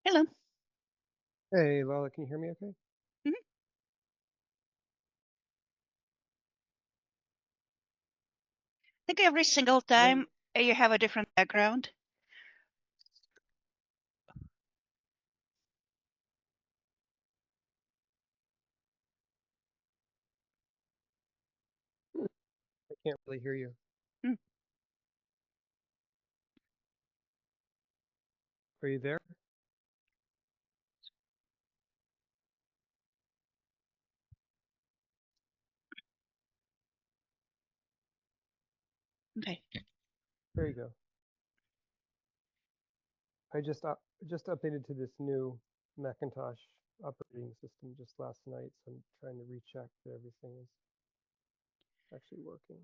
Hello. Hey, Lola, can you hear me okay? Mhm. I think every single Hello? time you have a different background. I can't really hear you. Hmm, Are you there? Okay. There you go. I just updated to this new Macintosh operating system just last night, so I'm trying to recheck that everything is actually working.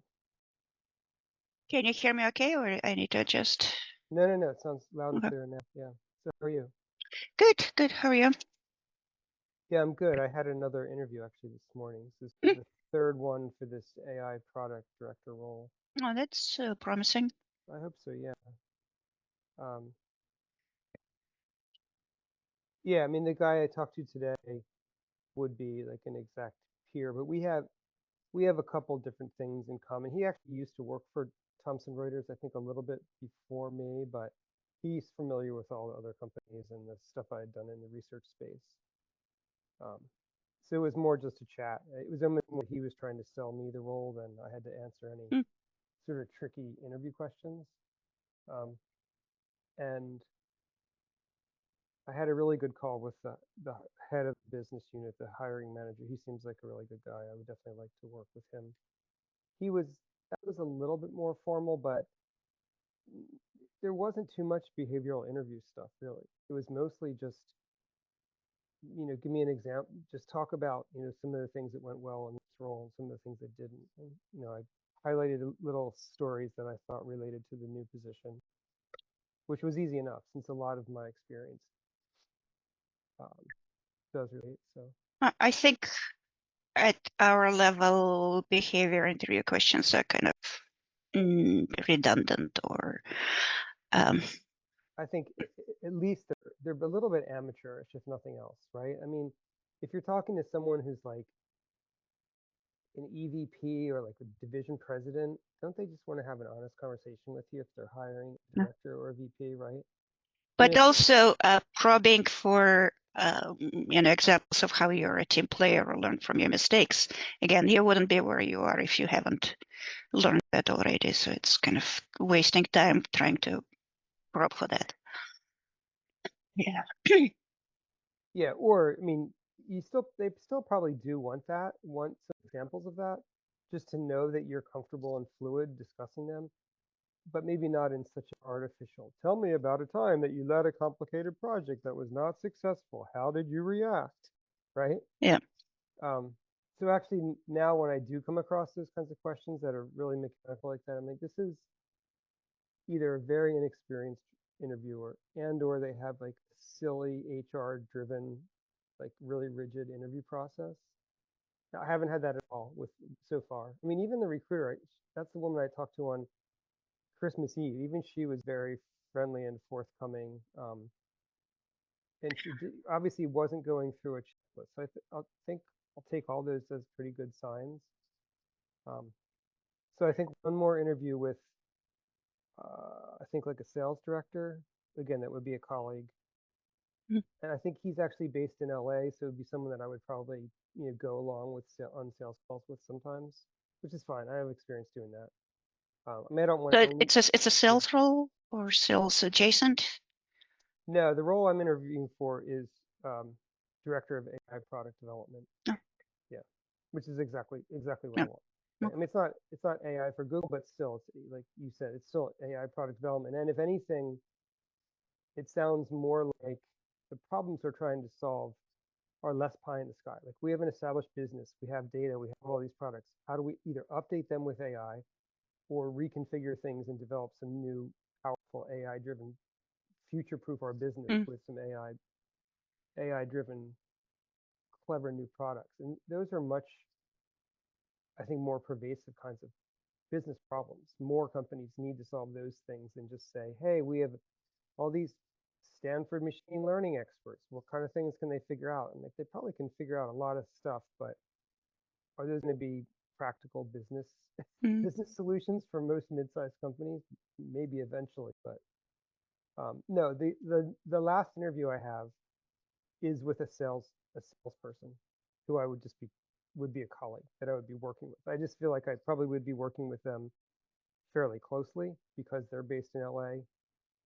Can you hear me okay, or I need to adjust? No, it sounds loud and Okay. clear now. Yeah. So how are you? Good, good. How are you? Yeah, I'm good. I had another interview actually this morning. This is Mm. the third one for this AI product director role. Oh, that's promising. I hope so, yeah. Um, yeah, I mean, the guy I talked to today would be like an exact peer, but we have a couple different things in common. He actually used to work for Thomson Reuters, I think a little bit before me, but he's familiar with all the other companies and the stuff I had done in the research space. Um, so it was more just a chat. It was almost more he was trying to sell me the role than I had to answer any Mm. sort of tricky interview questions. Um, and I had a really good call with the head of the business unit, the hiring manager. He seems like a really good guy. I would definitely like to work with him. He was that was a little bit more formal, but there wasn't too much behavioral interview stuff really. It was mostly just, give me an example, just talk about, some of the things that went well in this role and some of the things that didn't. And, I highlighted little stories that I thought related to the new position, which was easy enough since a lot of my experience um, does relate. So I think at our level, behavior interview questions are kind of redundant, or um, I think at least they're a little bit amateurish, if nothing else, right? I mean, if you're talking to someone who's like an EVP or like a division president, don't they just want to have an honest conversation with you if they're hiring a director or a VP, right? And but it's also probing for examples of how you're a team player or learn from your mistakes. Again, you wouldn't be where you are if you haven't learned that already. So it's kind of wasting time trying to probe for that. Yeah. yeah, or I mean, they still probably do want some examples of that, just to know that you're comfortable and fluid discussing them, but maybe not in such an artificial. Tell me about a time that you led a complicated project that was not successful. How did you react? Right? Yeah. Um, so actually now when I do come across those kinds of questions that are really mechanical like that, I'm like, this is either a very inexperienced interviewer and or they have like silly HR driven, like really rigid interview process. Now, I haven't had that at all with so far. I mean, even the recruiter, that's the woman I talked to on Christmas Eve. Even she was very friendly and forthcoming. And she obviously wasn't going through a checklist. So I think I'll take all those as pretty good signs. Um, so I think one more interview with, I think like a sales director. Again, that would be a colleague. Mm. And I think he's actually based in LA, so it'd be someone that I would probably, go along with on sales calls with sometimes, which is fine. I have experience doing that. I mean, I don't want, So I don't, it's a yeah. sales role or sales adjacent. No, the role I'm interviewing for is um, director of AI product development. Oh, Yeah, which is exactly what I yeah. want. Right? I mean, it's not AI for Google, but still, it's like you said, it's still AI product development. And if anything, it sounds more like the problems we're trying to solve are less pie in the sky. Like we have an established business, we have data, we have all these products. How do we either update them with AI or reconfigure things and develop some new powerful AI driven future proof our business Mm. with some AI driven clever new products. And those are much, I think, more pervasive kinds of business problems. More companies need to solve those things than just say, hey, we have all these Stanford machine learning experts. What kind of things can they figure out? And like they probably can figure out a lot of stuff, but are those going to be practical business Mm. business solutions for most mid-sized companies? Maybe eventually, but no. The last interview I have is with a salesperson who I would just be would be a colleague that I would be working with. I just feel like I probably would be working with them fairly closely because they're based in LA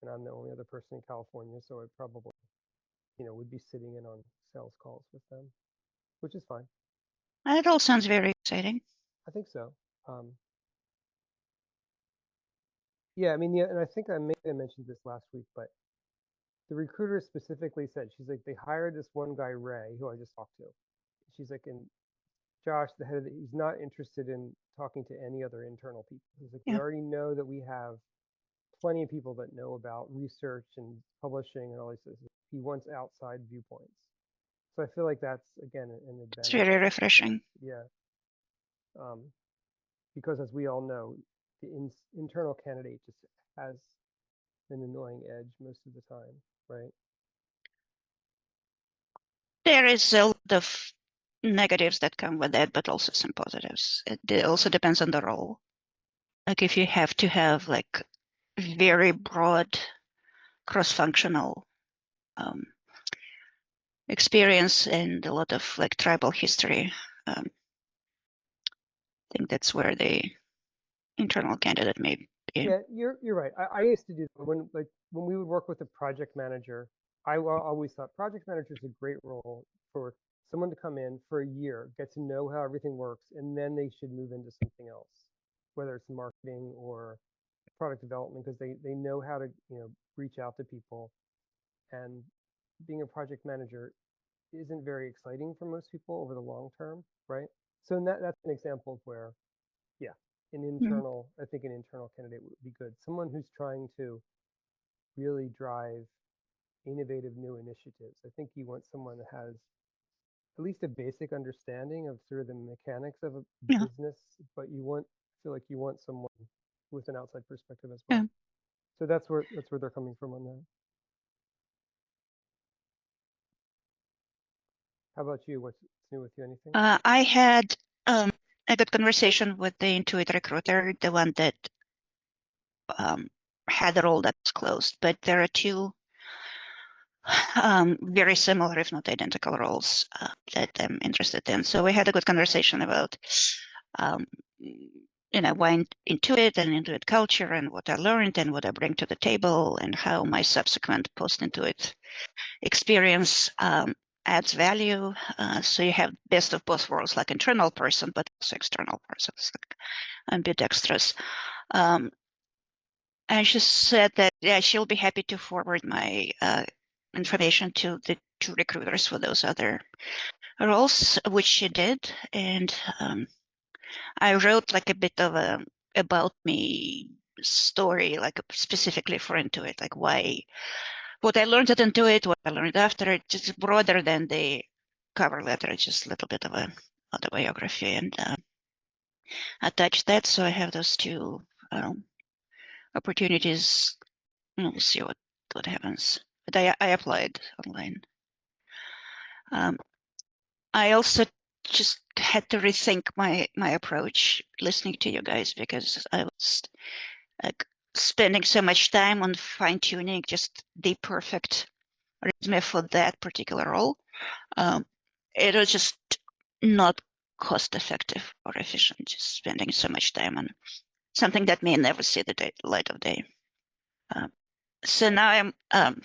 and I'm the only other person in California, so I probably, would be sitting in on sales calls with them, which is fine. It all sounds very exciting. I think so. Um, yeah, I mean, yeah, and I think maybe I mentioned this last week, but the recruiter specifically said, she's like, they hired this one guy, Ray, who I just talked to. She's like, and Josh, the head of he's not interested in talking to any other internal people. He's like, we Yeah, already know that we have plenty of people that know about research and publishing and all these things. He wants outside viewpoints. So I feel like that's again an it's advantage. very refreshing. Yeah, um, because as we all know, the internal candidate just has an annoying edge most of the time, right? There is a lot of negatives that come with that, but also some positives. It also depends on the role. Like if you have to have like very broad cross-functional um, experience and a lot of like tribal history, I think that's where the internal candidate may be. Yeah, you're right. I used to do that when we would work with a project manager. Always thought project manager is a great role for someone to come in for a year, get to know how everything works, and then they should move into something else, whether it's marketing or product development, because they know how to reach out to people. And being a project manager isn't very exciting for most people over the long term, right? So that's an example of where, yeah, Mm. I think an internal candidate would be good. Someone who's trying to really drive innovative new initiatives. I think you want someone that has at least a basic understanding of sort of the mechanics of a Yeah, business, but feel like you want someone with an outside perspective as yeah. well. So that's where they're coming from on that. How about you? What's new with you? Anything? I had a good conversation with the Intuit recruiter, the one that um, had the role that's closed, but there are two very similar, if not identical, roles that I'm interested in. So we had a good conversation about, um, why Intuit and Intuit culture and what I learned and what I bring to the table and how my subsequent post-Intuit experience adds value. So you have best of both worlds, like internal person, but also external person, like ambidextrous. Um, and she said that, yeah, she'll be happy to forward my information to the two recruiters for those other roles, which she did. And I wrote like a bit of a about me story, like specifically for Intuit, like why, what I learned at Intuit, what I learned after it, just broader than the cover letter, just a little bit of a autobiography, and attached that. So I have those two opportunities. We'll see what happens. But I applied online. Um, I also just had to rethink my approach listening to you guys because I was like spending so much time on fine tuning just the perfect resume for that particular role. Um, it was just not cost effective or efficient, just spending so much time on something that may never see the light of day. Um, so now I'm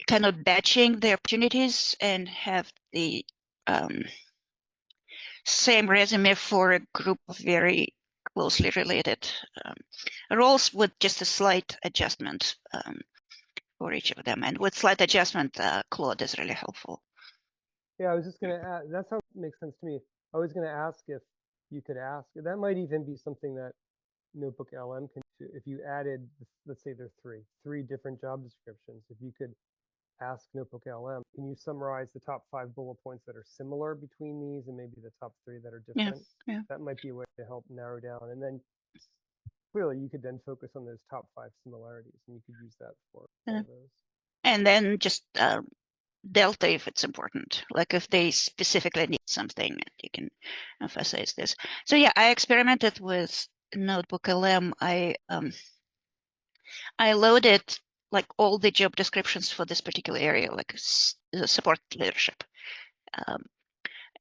kind of batching the opportunities and have the um, same resume for a group of very closely related roles with just a slight adjustment for each of them. And with slight adjustment, Claude is really helpful. Yeah, I was just gonna add. That sounds makes sense to me. I was gonna ask if you could ask. That might even be something that Notebook LM can do. If you added, let's say there's three different job descriptions. If you could ask Notebook LM, can you summarize the top 5 bullet points that are similar between these and maybe the top 3 that are Yeah, different? yeah. That might be a way to help narrow down. And then clearly you could then focus on those top 5 similarities, and you could use that for all those. And then just delta if it's important, like if they specifically need something, you can emphasize this. So yeah, I experimented with Notebook LM. I loaded like all the job descriptions for this particular area, like support leadership,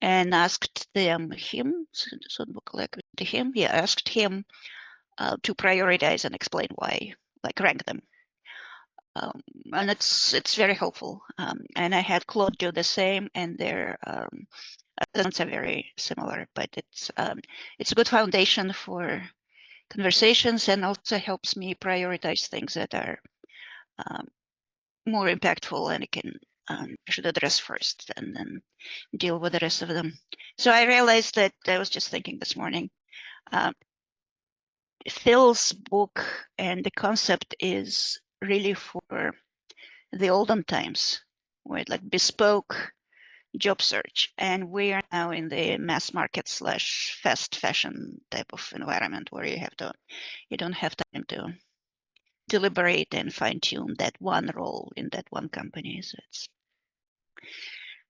and asked him, asked him to prioritize and explain why, like rank them. And it's very helpful. And I had Claude do the same, and their assessments are very similar, but it's a good foundation for conversations, and also helps me prioritize things that are more impactful and I should address first and then deal with the rest of them. So I realized that I was just thinking this morning, Phil's book and the concept is really for the olden times, right? Like bespoke job search. And we are now in the mass market / fast fashion type of environment where you don't have time to deliberate and fine tune that one role in that one company.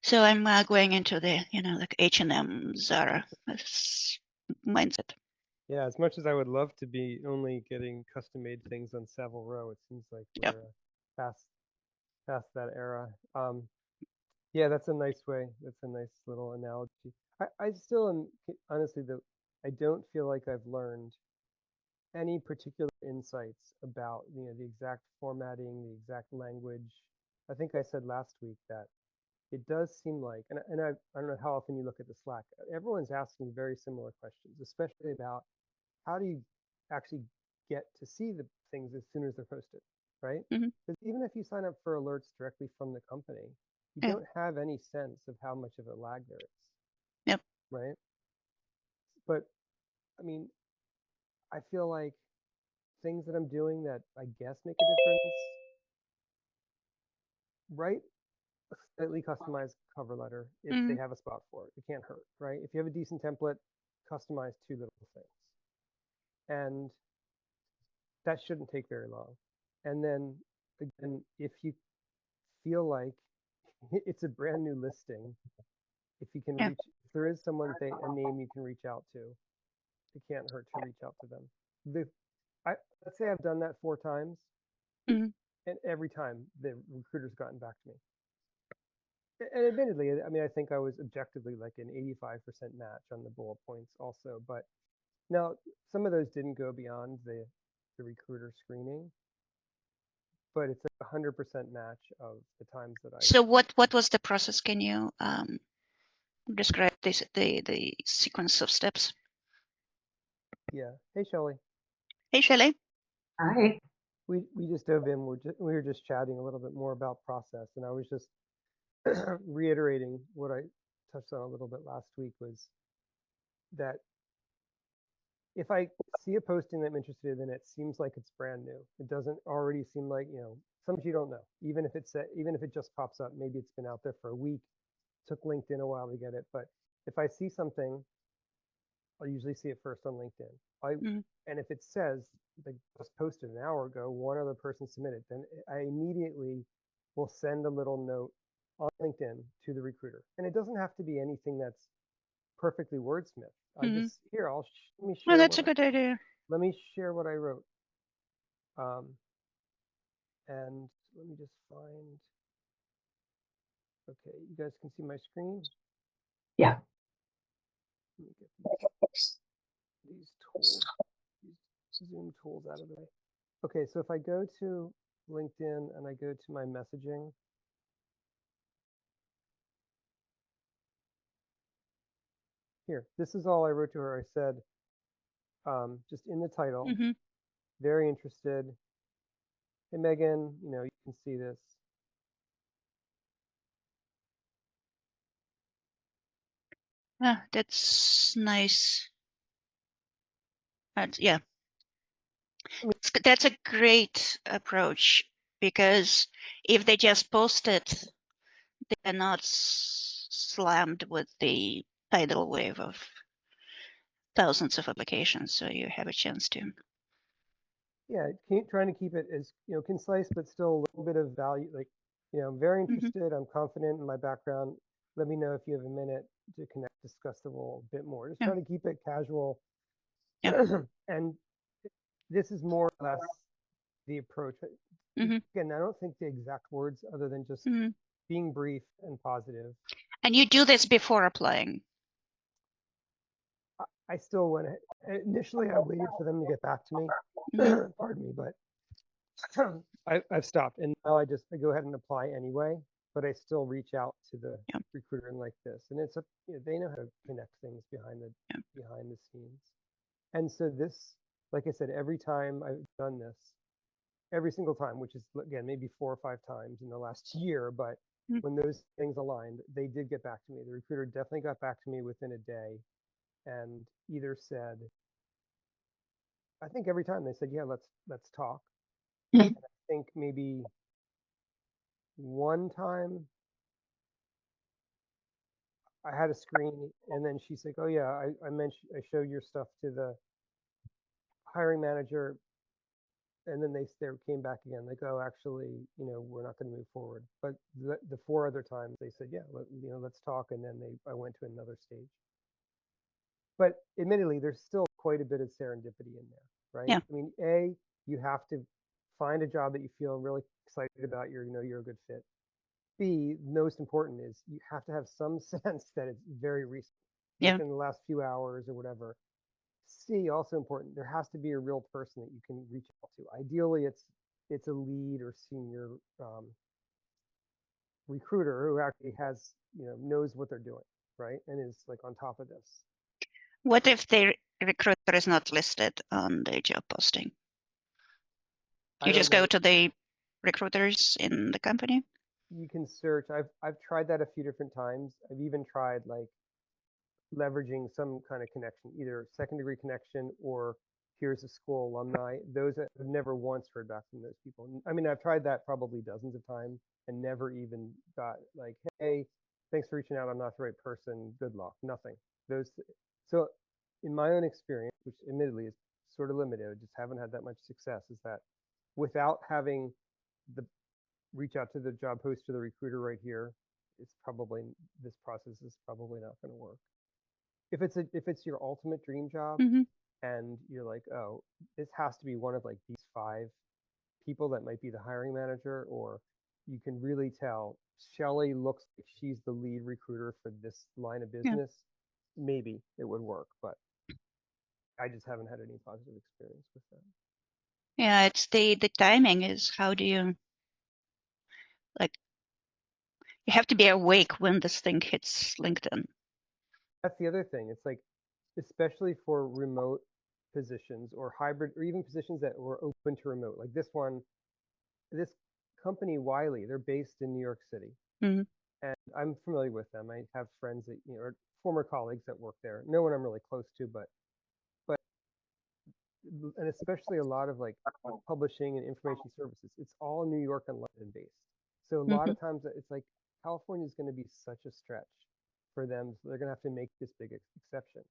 So I'm going into the, like H&M, Zara mindset. Yeah, as much as I would love to be only getting custom-made things on Savile Row, it seems like Yep. we're past that era. Yeah, that's a nice way. That's a nice little analogy. I still am, honestly, I don't feel like I've learned any particular insights about, the exact formatting, the exact language. I think I said last week that it does seem like, and I don't know how often you look at the Slack, everyone's asking very similar questions, especially about how do you actually get to see the things as soon as they're posted, right? Mm-hmm. Because even if you sign up for alerts directly from the company, you Yeah. don't have any sense of how much of a lag there is, Yep. right? But I mean, I feel like things that I'm doing that I guess make a difference, write a slightly customized cover letter if they Mm-hmm. have a spot for it. It can't hurt, right? If you have a decent template, customize 2 little things. And that shouldn't take very long. And then again, if you feel like it's a brand new listing, if you can Yeah. if there is someone, a name you can reach out to, it can't hurt to reach out to them. Let's say I've done that 4 times, Mm-hmm. and every time the recruiter's gotten back to me. And admittedly, I mean, I think I was objectively like an 85% match on the bullet points also, but now some of those didn't go beyond the recruiter screening, but it's a 100% match of the times that So what was the process? Can you describe the sequence of steps? yeah. Hey, Shelley. Hey, Shelley. Hi. We just dove in. We were just chatting a little bit more about process, and I was just reiterating what I touched on a little bit last week, was that if I see a posting that I'm interested in, it seems like it's brand new. It doesn't already seem like, sometimes you don't know. Even if it just pops up, maybe it's been out there for a week. Took LinkedIn a while to get it, but if I see something, I'll usually see it first on LinkedIn. Mm-hmm. And if it says like just posted an hour ago, one other person submitted, then I immediately will send a little note on LinkedIn to the recruiter. And it doesn't have to be anything that's perfectly wordsmith. I Mm-hmm. just here let me Oh, share that's a good idea. what I wrote. And let me just find. Okay, you guys can see my screen. Yeah. Let me get these tools, these Zoom tools out of the way. Okay, so if I go to LinkedIn and I go to my messaging, here, this is all I wrote to her. I said, just in the title, Mm-hmm. very interested. Hey, Megan, you can see this. Ah, that's nice. Yeah, that's a great approach, because if they just post it, they're not slammed with the tidal wave of thousands of applications, so you have a chance to yeah, trying to keep it as, concise, but still a little bit of value. Like, I'm very interested. I'm confident in my background. Let me know if you have a minute to connect, discuss the role a bit more. Just Yeah. try to keep it casual. Yeah. And this is more or less the approach. Hmm. Again, I don't think the exact words other than just Hmm. being brief and positive. And you do this before applying. I still went ahead. Initially, I waited for them to get back to me. Mhm. Pardon me, but I've stopped, and now I go ahead and apply anyway. But I still reach out to the Yeah. recruiter and like this, and it's they know how to connect things Yeah. behind the scenes. And so this, like I said, every time I've done this, every single time, which is again maybe 4 or 5 times in the last year, but Mm. when those things aligned, they did get back to me. The recruiter definitely got back to me within a day, and either said, I think every time they said, yeah, let's talk. Hmm. I think maybe one time I had a screen, and then she's like, oh yeah, I mentioned, I showed your stuff to the hiring manager, and then they came back again, like, oh, actually, we're not going to move forward. But the 4 other times they said, yeah, let's talk, and then I went to another stage. But admittedly, there's still quite a bit of serendipity in there, right? Yeah. I mean, you have to find a job that you feel really excited about. You're a good fit. B, most important is you have to have some sense that it's very recent, Yeah. within the last few hours or whatever. C, also important, there has to be a real person that you can reach out to. Ideally, it's a lead or senior recruiter who actually has, knows what they're doing, right? And is like on top of this. What if the recruiter is not listed on the job posting? I You don't just go know. to the recruiters in the company? You can search. I've tried that a few different times. I've even tried like leveraging some kind of connection, either second degree connection or here's a school alumni. Those I've never once heard back from those people. I mean, I've tried that probably dozens of times and never even got like, hey, thanks for reaching out. I'm not the right person. Good luck. Nothing. Those. So, in my own experience, which admittedly is sort of limited, I just haven't had that much success. Is that without having the reach out to the job post to the recruiter right here, it's probably this process is probably not going to work. If it's your ultimate dream job Hmm. and you're like, oh, this has to be one of like these 5 people that might be the hiring manager, or you can really tell Shelly looks like she's the lead recruiter for this line of Yeah. business, maybe it would work, but I just haven't had any positive experience with that. Yeah, it's the timing is how do you like you have to be awake when this thing hits LinkedIn. That's the other thing. It's like, especially for remote positions or hybrid, or even positions that were open to remote, like this company Wiley, they're based in New York City, Hmm. and I'm familiar with them. I have friends that or former colleagues that work there. No one I'm really close to, but and especially a lot of like publishing and information services. It's all New York and London based. So a lot Hmm. of times it's like California is going to be such a stretch for them, so they're going to have to make this big exception.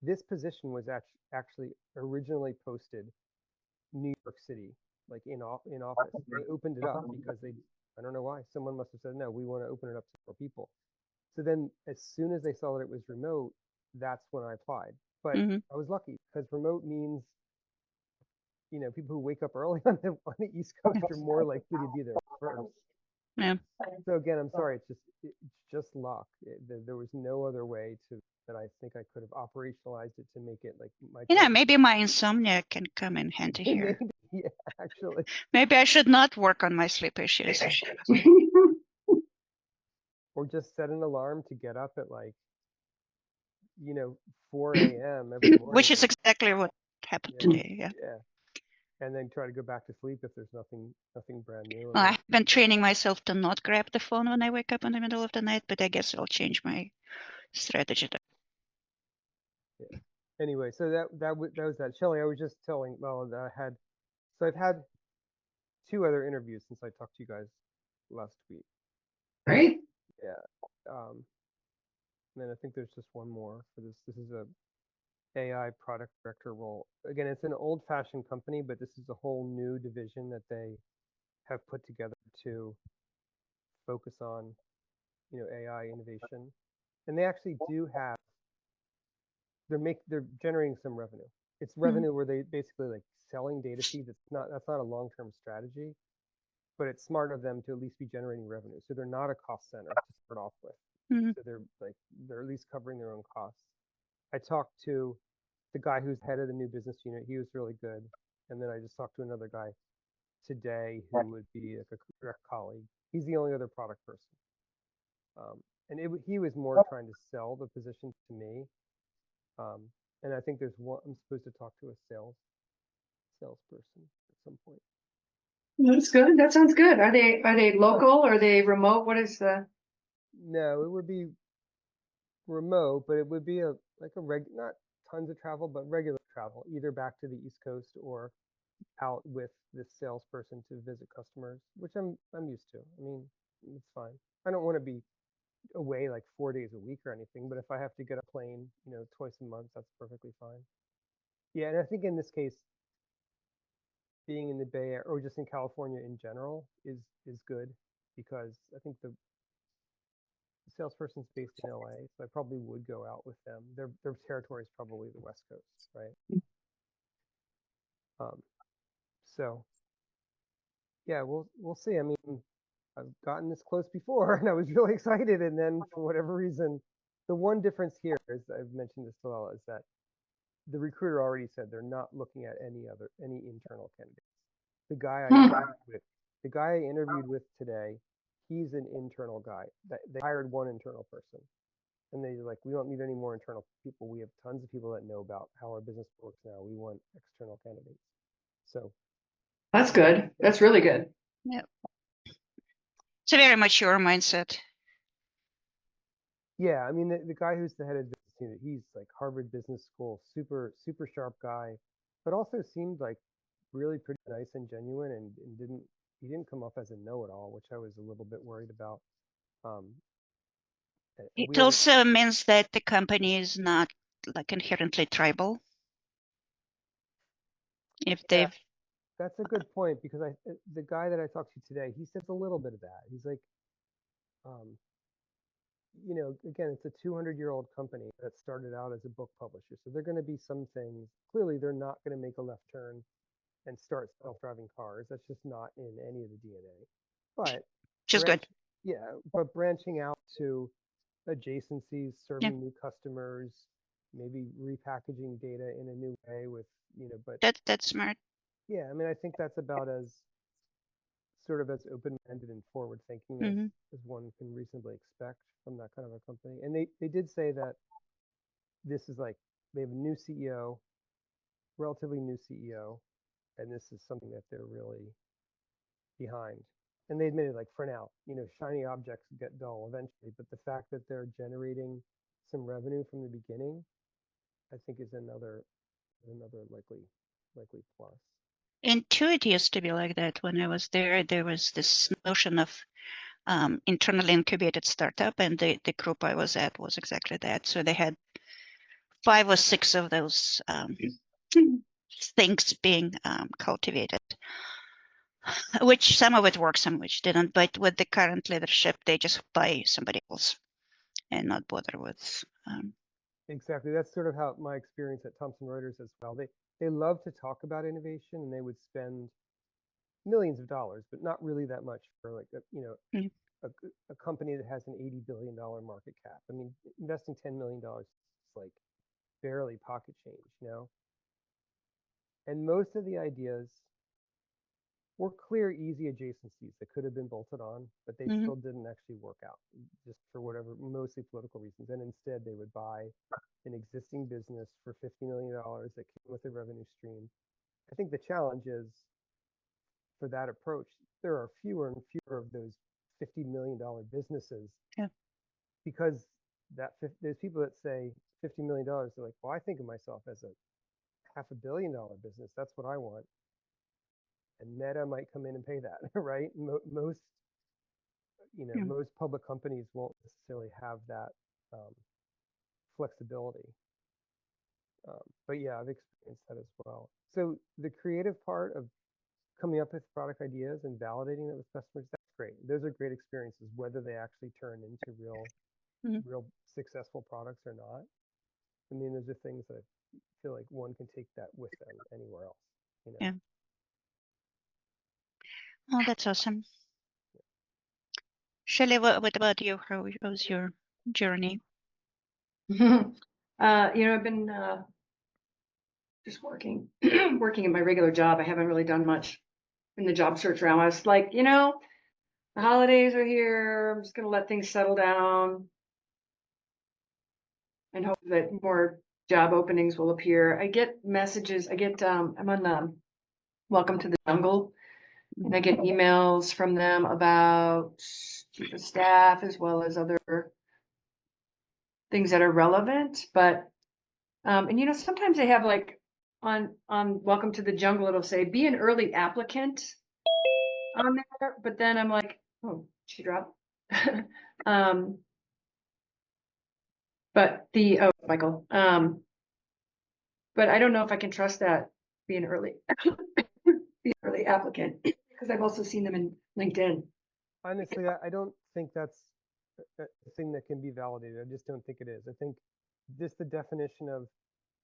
This position was actually originally posted New York City, like in office. They opened it up because I don't know why, someone must have said, no, we want to open it up to more people. So then as soon as they saw that it was remote, that's when I applied. But Hmm. I was lucky because remote means, people who wake up early on the East Coast are more likely to be there first. Yeah. So again, I'm sorry, it's just luck. There was no other way that I think I could have operationalized it to make it like my type of Maybe my insomnia can come in handy here. maybe, yeah, actually. Maybe I should not work on my sleep issues. Or just set an alarm to get up at like, 4 a.m. every morning. Which is exactly what happened Yeah, today. Yeah. yeah. And then try to go back to sleep if there's nothing brand new. Well, And I've been training myself to not grab the phone when I wake up in the middle of the night, but I guess I'll change my strategy. yeah. Anyway, so that was that. Shelley, I was just telling, well, that I've had 2 other interviews since I talked to you guys last week. Right? Yeah. And then I think there's just one more for this. This is AI product director role. Again, it's an old-fashioned company, but this is a whole new division that they have put together to focus on, AI innovation. And they actually do have they're generating some revenue. It's revenue where they basically like selling data feeds. That's not a long-term strategy, but it's smart of them to at least be generating revenue. So they're not a cost center to start off with. Mhm. So they're at least covering their own costs. I talked to the guy who's head of the new business unit. He was really good. And then I just talked to another guy today who would be like a direct colleague. He's the only other product person. And he was more trying to sell the position to me. And I think there's one, I'm supposed to talk to a salesperson at some point. That's good. That sounds good. Are they local? Are they remote? What is the? No, it would be remote, but it would be not tons of travel, but regular travel, either back to the East Coast or out with this salesperson to visit customers, which I'm used to. I mean, it's fine. I don't want to be away like 4 days a week or anything, but if I have to get a plane, twice a month, that's perfectly fine. Yeah, and I think in this case, being in the Bay Area or just in California in general is good because I think the salesperson's based in LA, so I probably would go out with them. Their territory is probably the West Coast, right? So yeah, we'll see. I mean, I've gotten this close before, and I was really excited, and then for whatever reason, the one difference here is I've mentioned this to Ella is that the recruiter already said they're not looking at any internal candidates. The guy I interviewed with today, he's an internal guy. They hired one internal person, and they're like, we don't need any more internal people. We have tons of people that know about how our business works now. We want external candidates. So That's good. That's really good. Yeah. It's a very mature mindset. yeah, I mean the guy who's the head of business unit, he's like Harvard Business School, super super sharp guy, but also seemed like really pretty nice and genuine, and he didn't come off as a know-it-all, which I was a little bit worried about. Um, It also means that the company is not like inherently tribal. If they've That's a good point because the guy that I talked to today, he says a little bit of that. He's like, um, again, it's a 200-year-old company that started out as a book publisher, so there are going to be some things. Clearly, they're not going to make a left turn and start self-driving cars. That's just not in any of the DNA. But just good. Yeah, but branching out to adjacencies, serving new customers, maybe repackaging data in a new way with, but That's smart. yeah, I mean, I think that's about as sort of as open-minded and forward-thinking as one can reasonably expect from that kind of a company. And they did say that this is like they have a new CEO, relatively new CEO, and this is something that they're really behind. And they admitted, like, for now, shiny objects get dull eventually, but the fact that they're generating some revenue from the beginning, I think is another likely plus. Intuit used to be like that. When I was there, there was this notion of internally incubated startup, and the group I was at was exactly that. So they had 5 or 6 of those things being cultivated, which some of it worked, some which didn't. But with the current leadership, they just buy somebody else and not bother with. Exactly. That's sort of how my experience at Thomson Reuters as well. They love to talk about innovation, and they would spend millions of dollars, but not really that much for like a company that has an $80 billion market cap. I mean, investing $10 million is like barely pocket change. And most of the ideas were clear, easy adjacencies that could have been bolted on, but they still didn't actually work out, just for whatever, mostly political reasons. And instead, they would buy an existing business for $50 million that came with a revenue stream. I think the challenge is for that approach, there are fewer and fewer of those $50 million businesses. Yeah. Because there's people that say $50 million, they're like, well, I think of myself as a $500 million business. That's what I want. And Meta might come in and pay that, right? Most public companies won't necessarily have that flexibility. But yeah, I've experienced that as well. So the creative part of coming up with product ideas and validating it with customers, that's great. Those are great experiences, whether they actually turn into Mhm. real successful products or not. I mean, those are things that I feel like one can take that with them anywhere else, you know? Yeah. Oh, that's awesome. Shelley, what about you? How was your journey? I've been just working, working in my regular job. I haven't really done much in the job search realm. I was like, the holidays are here. I'm just gonna let things settle down and hope that more job openings will appear. I get messages. I'm on Welcome to the Jungle, and I get emails from them about chief of staff as well as other things that are relevant. But and sometimes they have like on Welcome to the Jungle, it'll say be an early applicant on there, but then I'm like, oh, she dropped. um, Michael. But I don't know if I can trust that be an early be an early applicant because I've also seen them in LinkedIn. Honestly, I don't think that's a thing that can be validated. I just don't think it is. I think just the definition of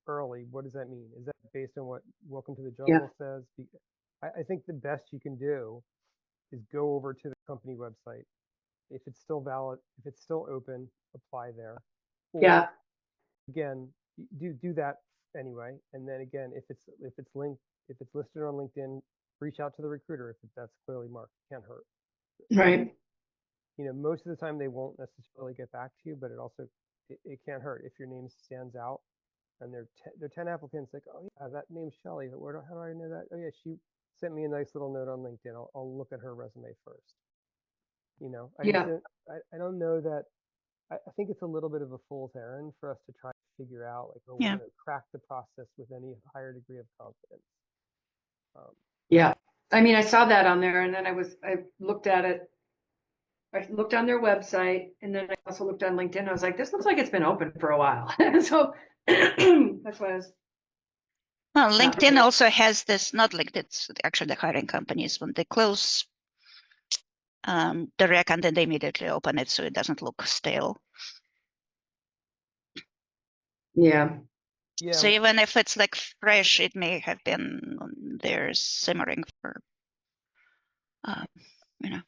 early, what does that mean? Is that based on what Welcome to the Jungle says? I think the best you can do is go over to the company website. If it's still valid, if it's still open, apply there. Or Yeah. again, do that anyway. And then again, if it's listed on LinkedIn, reach out to the recruiter if that's clearly marked. Can't hurt. Right. Most of the time they won't necessarily get back to you, but it can't hurt if your name stands out and there are 10 applicants, like, oh yeah, that name's Shelly. How do I know that? Oh yeah, she sent me a nice little note on LinkedIn. I'll look at her resume first. I don't know that. I think it's a little bit of a fool's errand for us to try to figure out, like, oh, we're Yeah. going to crack the process with any higher degree of confidence. Yeah. I mean, I saw that on there, and then I looked at it. I looked on their website, and then I also looked on LinkedIn. I was like, this looks like it's been open for a while. So that's why I was. Well, LinkedIn also has this, not LinkedIn, it's actually the hiring companies, when they close the rec and then they immediately open it so it doesn't look stale. Yeah. Yeah. So even if it's like fresh, it may have been there simmering for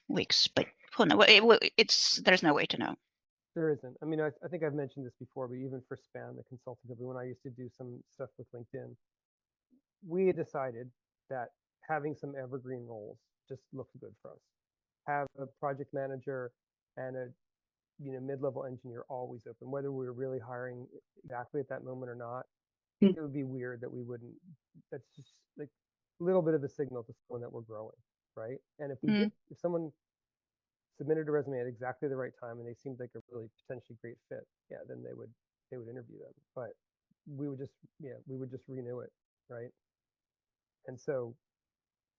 weeks, but who knows? There's no way to know. There isn't. I mean, I think I've mentioned this before, but even for Span, the consulting company, when I used to do some stuff with LinkedIn, we had decided that having some evergreen roles just looked good for us. Have a project manager and a mid-level engineer always open, whether we were really hiring exactly at that moment or not. It would be weird that we wouldn't. That's just like a little bit of a signal to someone that we're growing, right? And if someone submitted a resume at exactly the right time and they seemed like a really potentially great fit, yeah, then they would interview them. But we would just renew it, right? And so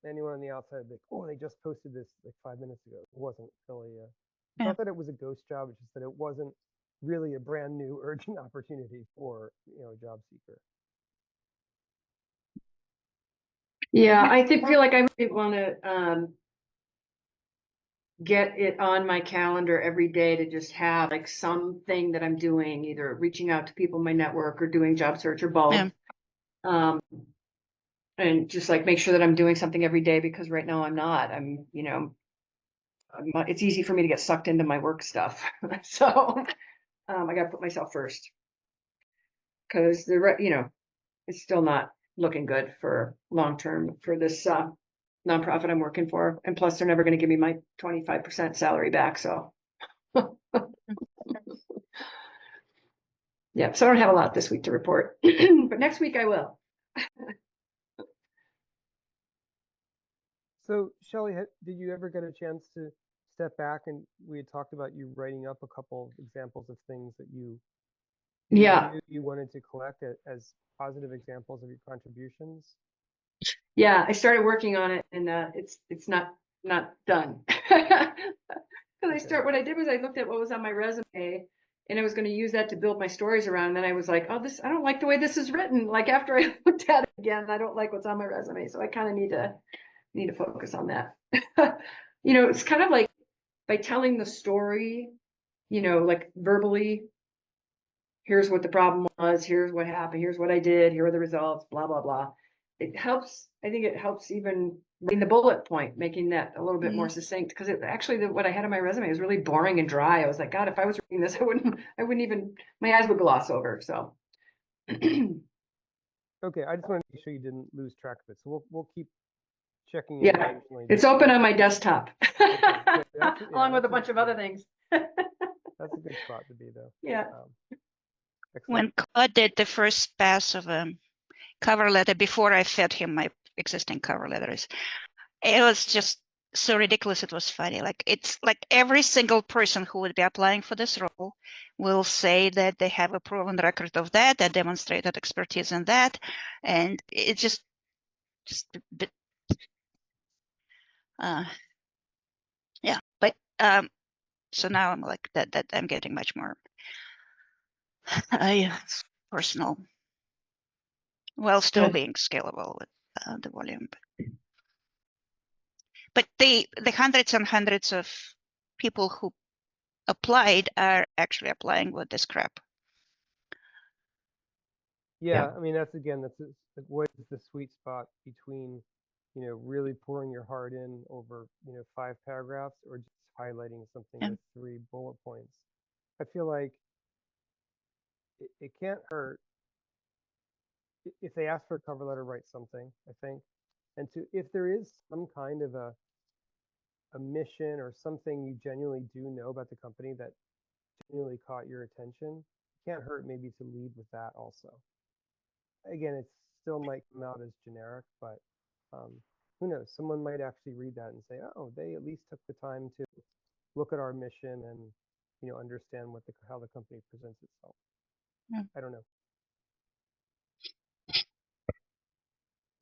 anyone on the outside, like, oh, they just posted this like 5 minutes ago. It wasn't really not that it was a ghost job, it's just that it wasn't really a brand new urgent opportunity for a job seeker. Yeah, I feel like I really want to get it on my calendar every day to just have like something that I'm doing, either reaching out to people in my network or doing job search or both. Yeah. And just like make sure that I'm doing something every day, because right now I'm not. It's easy for me to get sucked into my work stuff. So I got to put myself first, because it's still not looking good for long term for this nonprofit I'm working for. And plus, they're never going to give me my 25% salary back. So, yeah. So I don't have a lot this week to report, but next week I will. So, Shelly, did you ever get a chance to step back, and we had talked about you writing up a couple of examples of things that you knew you wanted to collect as positive examples of your contributions? Yeah, I started working on it, and it's not done. What I did was I looked at what was on my resume, and I was going to use that to build my stories around. And then I was like, oh, I don't like the way this is written. Like after I looked at it again, I don't like what's on my resume. So I kind of need to focus on that. It's kind of like by telling the story, like verbally, here's what the problem was, here's what happened, here's what I did, here are the results, blah, blah, blah. It helps, I think it helps even in the bullet point, making that a little bit more succinct, because what I had on my resume was really boring and dry. I was like, God, if I was reading this, I wouldn't even, my eyes would gloss over, so. Okay, I just wanted to make sure you didn't lose track of it. So we'll keep checking in Yeah, occasionally. it's open on my desktop, good. along with a bunch of other things. That's a good spot to be, though. Yeah. When Claude did the first pass of a cover letter before I fed him my existing cover letters, it was just so ridiculous. It was funny. Like it's like every single person who would be applying for this role will say that they have a proven record of that demonstrated expertise in that, and it's just a bit. Yeah, but so now I'm like that I'm getting much more personal, while still being scalable with the volume. But the hundreds and hundreds of people who applied are actually applying with this crap. Yeah, I mean, that's what is the sweet spot between, really pouring your heart in over, 5 paragraphs or just highlighting something with 3 bullet points. I feel like it can't hurt if they ask for a cover letter, write something, I think. And if there is some kind of a mission or something you genuinely do know about the company that genuinely caught your attention, it can't hurt maybe to lead with that also. Again, it still might come out as generic, but who knows? Someone might actually read that and say, oh, they at least took the time to look at our mission and, understand how the company presents itself. Yeah. I don't know.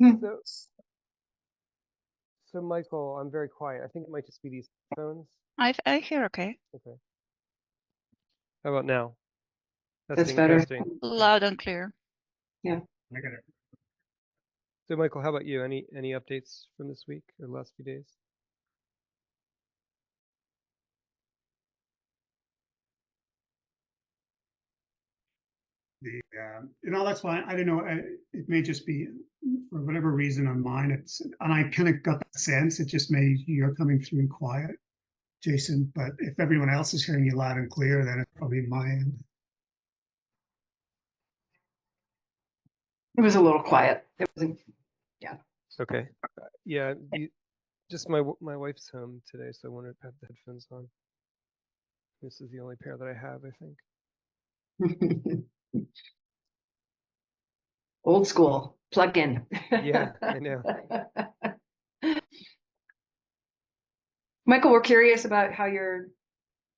Hmm. So Michael, I'm very quiet. I think it might just be these phones. I hear okay. Okay. How about now? That's better. Testing. Loud and clear. Yeah. I got it. So Michael, how about you? Any updates from this week or the last few days? That's fine. I don't know. It may just be for whatever reason on mine. And I kind of got that sense. It just may you're coming through quiet, Jason. But if everyone else is hearing you loud and clear, then it's probably my end. It was a little quiet. It wasn't. Yeah. Okay. Yeah. Just my wife's home today, so I wanted to have the headphones on. This is the only pair that I have, I think. Old school, plug in. Yeah, I know. Michael, we're curious about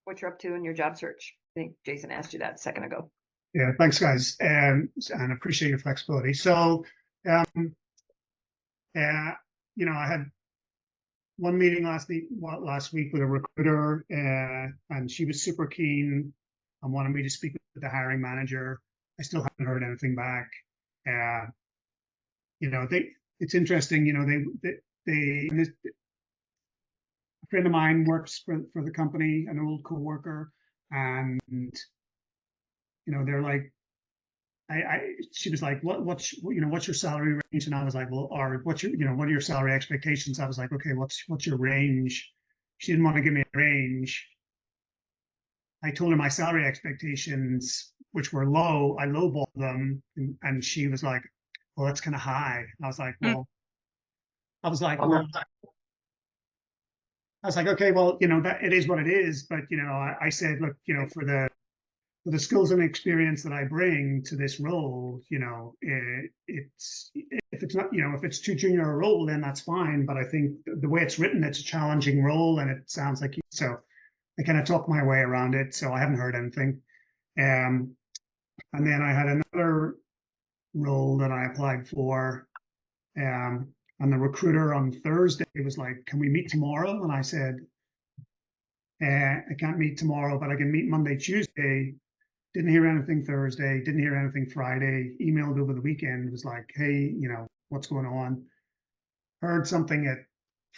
what you're up to in your job search. I think Jason asked you that a second ago. Yeah, thanks, guys, and appreciate your flexibility. So, I had one meeting last week with a recruiter, and she was super keen and wanted me to speak with the hiring manager. I still haven't heard anything back. It's interesting. A friend of mine works for the company, an old coworker, and they're like, she was like, what's your salary range? And I was like, well, or what are your salary expectations? I was like, okay, what's your range? She didn't want to give me a range. I told her my salary expectations, which were low. I lowballed them, and she was like, well, that's kind of high. I was like, well, okay, well, that it is what it is. But, I said, look, for the skills and experience that I bring to this role, it's if it's not, if it's too junior a role, then that's fine. But I think the way it's written, it's a challenging role, and it sounds like so. I kind of talked my way around it, so I haven't heard anything. And then I had another role that I applied for, and the recruiter on Thursday was like, "Can we meet tomorrow?" And I said, "I can't meet tomorrow, but I can meet Monday, Tuesday." didn't hear anything Thursday, didn't hear anything Friday, emailed over the weekend, was like, hey, what's going on? Heard something at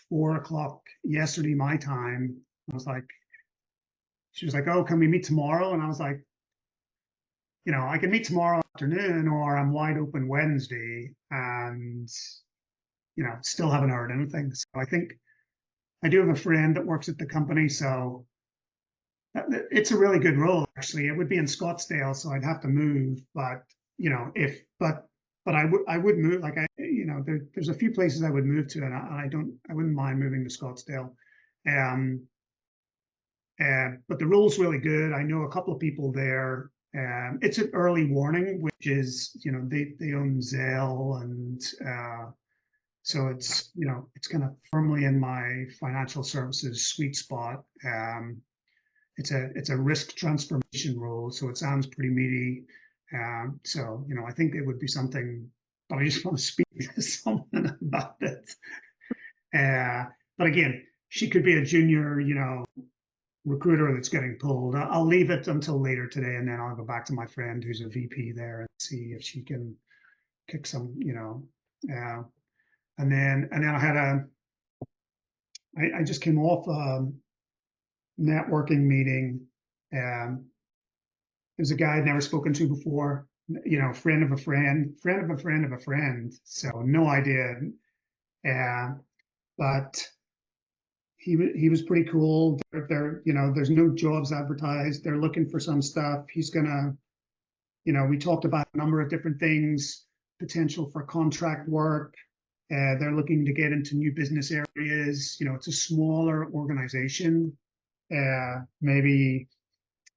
4 o'clock yesterday, my time. I was like, she was like, oh, can we meet tomorrow? And I was like, I can meet tomorrow afternoon, or I'm wide open Wednesday, and, still haven't heard anything. So I think I do have a friend that works at the company, so it's a really good role, actually. It would be in Scottsdale, so I'd have to move, but, but I would move, like, there's a few places I would move to, and I wouldn't mind moving to Scottsdale. But the role's really good. I know a couple of people there. It's an early warning, which is, they own Zelle, and so it's kind of firmly in my financial services sweet spot. It's a risk transformation role, so it sounds pretty meaty. So I think it would be something, but I just want to speak to someone about it. But again, she could be a junior, recruiter that's getting pulled. I'll leave it until later today, and then I'll go back to my friend who's a VP there and see if she can kick some, and then I just came off a networking meeting. There's a guy I'd never spoken to before, friend of a friend, friend of a friend of a friend. So no idea. But he was pretty cool. There's no jobs advertised. They're looking for some stuff. He's gonna, we talked about a number of different things, potential for contract work. They're looking to get into new business areas. It's a smaller organization, maybe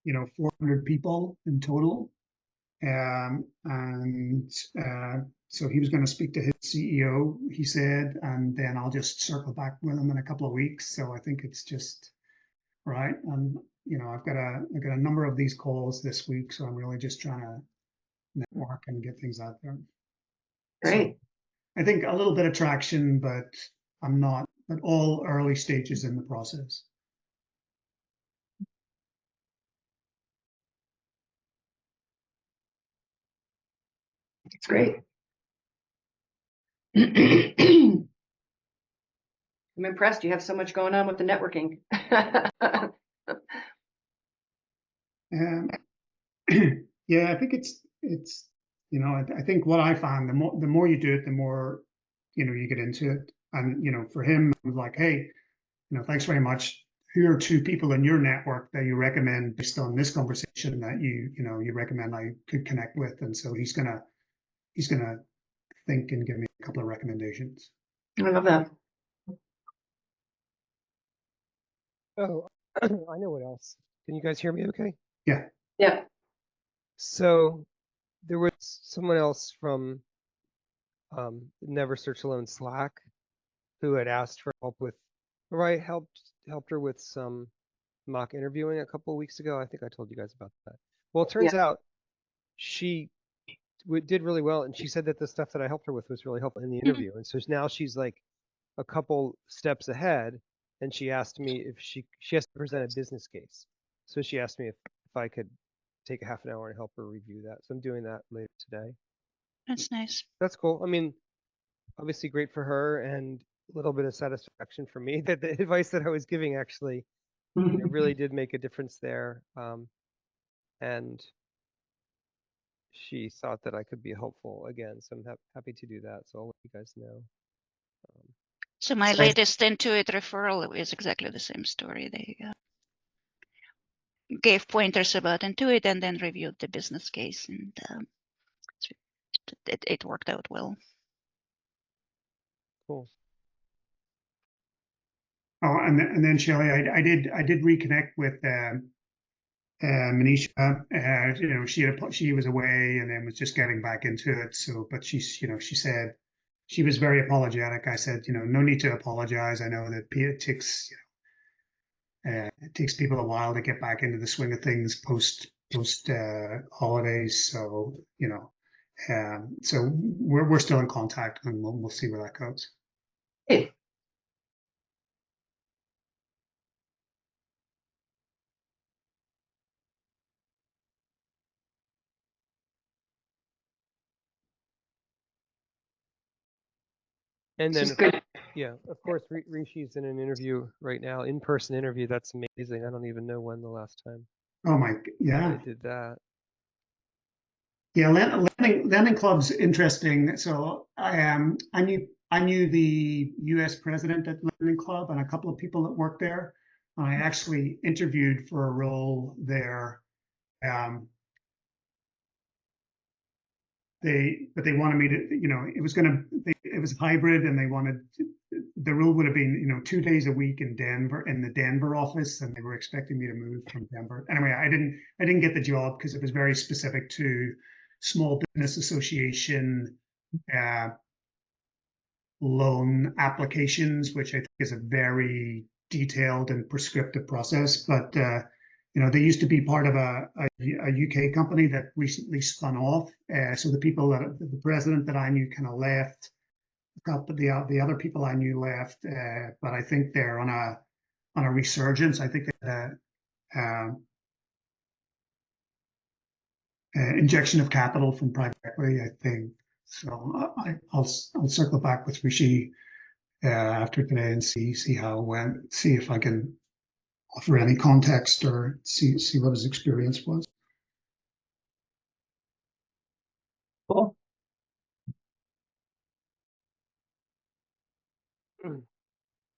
400 people in total. And so he was going to speak to his CEO, he said, and then I'll just circle back with him in a couple of weeks. So I think it's just right. And I've got a number of these calls this week, so I'm really just trying to network and get things out there. Great. So I think a little bit of traction, but I'm not at all early stages in the process. It's great. I'm impressed. You have so much going on with the networking. Yeah, I think it's I think what I found, the more you do it, the more you get into it. And for him, it was like, hey, thanks very much. Here are two people in your network that you recommend based on this conversation that you recommend I could connect with. And so he's gonna think and give me a couple of recommendations. I love that. Oh, I know what else. Can you guys hear me okay? Yeah. Yeah. So there was someone else from Never Search Alone Slack who had asked for help with, or I helped her with some mock interviewing a couple of weeks ago. I think I told you guys about that. Well, it turns out she did really well, and she said that the stuff that I helped her with was really helpful in the interview. And so now she's like a couple steps ahead, and she asked me if she has to present a business case. So she asked me if I could take a half an hour and help her review that. So I'm doing that later today. That's nice. That's cool. I mean, obviously great for her and a little bit of satisfaction for me that the advice that I was giving actually really did make a difference there. And she thought that I could be helpful again. So I'm happy to do that. So I'll let you guys know. So my latest Intuit referral is exactly the same story. They gave pointers about Intuit and then reviewed the business case, and it worked out well. Cool. Oh, and then Shelley, I did reconnect with Manisha. She was away and then was just getting back into it. So, but she said she was very apologetic. I said, no need to apologize. I know that it takes people a while to get back into the swing of things post holidays. So, so we're still in contact, and we'll see where that goes. Hey. And It's then, just good. yeah, of course, Rishi's in an interview right now, in-person interview. That's amazing. I don't even know when the last time Oh my, they yeah. did that. Yeah, landing club's interesting. So I knew the U.S. president at Landing Club and a couple of people that worked there. I actually interviewed for a role there. But they wanted me to, it was hybrid, and they wanted the rule would have been 2 days a week in Denver, in the Denver office, and they were expecting me to move from Denver. Anyway, I didn't get the job because it was very specific to small business association loan applications, which I think is a very detailed and prescriptive process. But they used to be part of a UK company that recently spun off. So the president that I knew kind of left. The other people I knew left, but I think they're on a resurgence. I think they had a injection of capital from private equity, I think. So I'll circle back with Rishi after today and see how it went. See if I can offer any context or see what his experience was. Cool.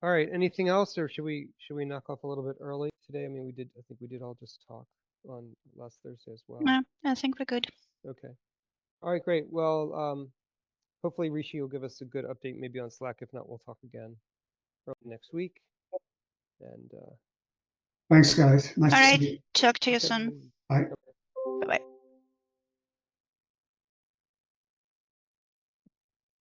All right. Anything else, or should we knock off a little bit early today? I mean, I think we did all just talk on last Thursday as well. No, I think we're good. Okay. All right, great. Well, hopefully Rishi will give us a good update, maybe on Slack. If not, we'll talk again early next week. And Thanks, guys. Nice All to right. see you. Talk to you okay. soon. Bye.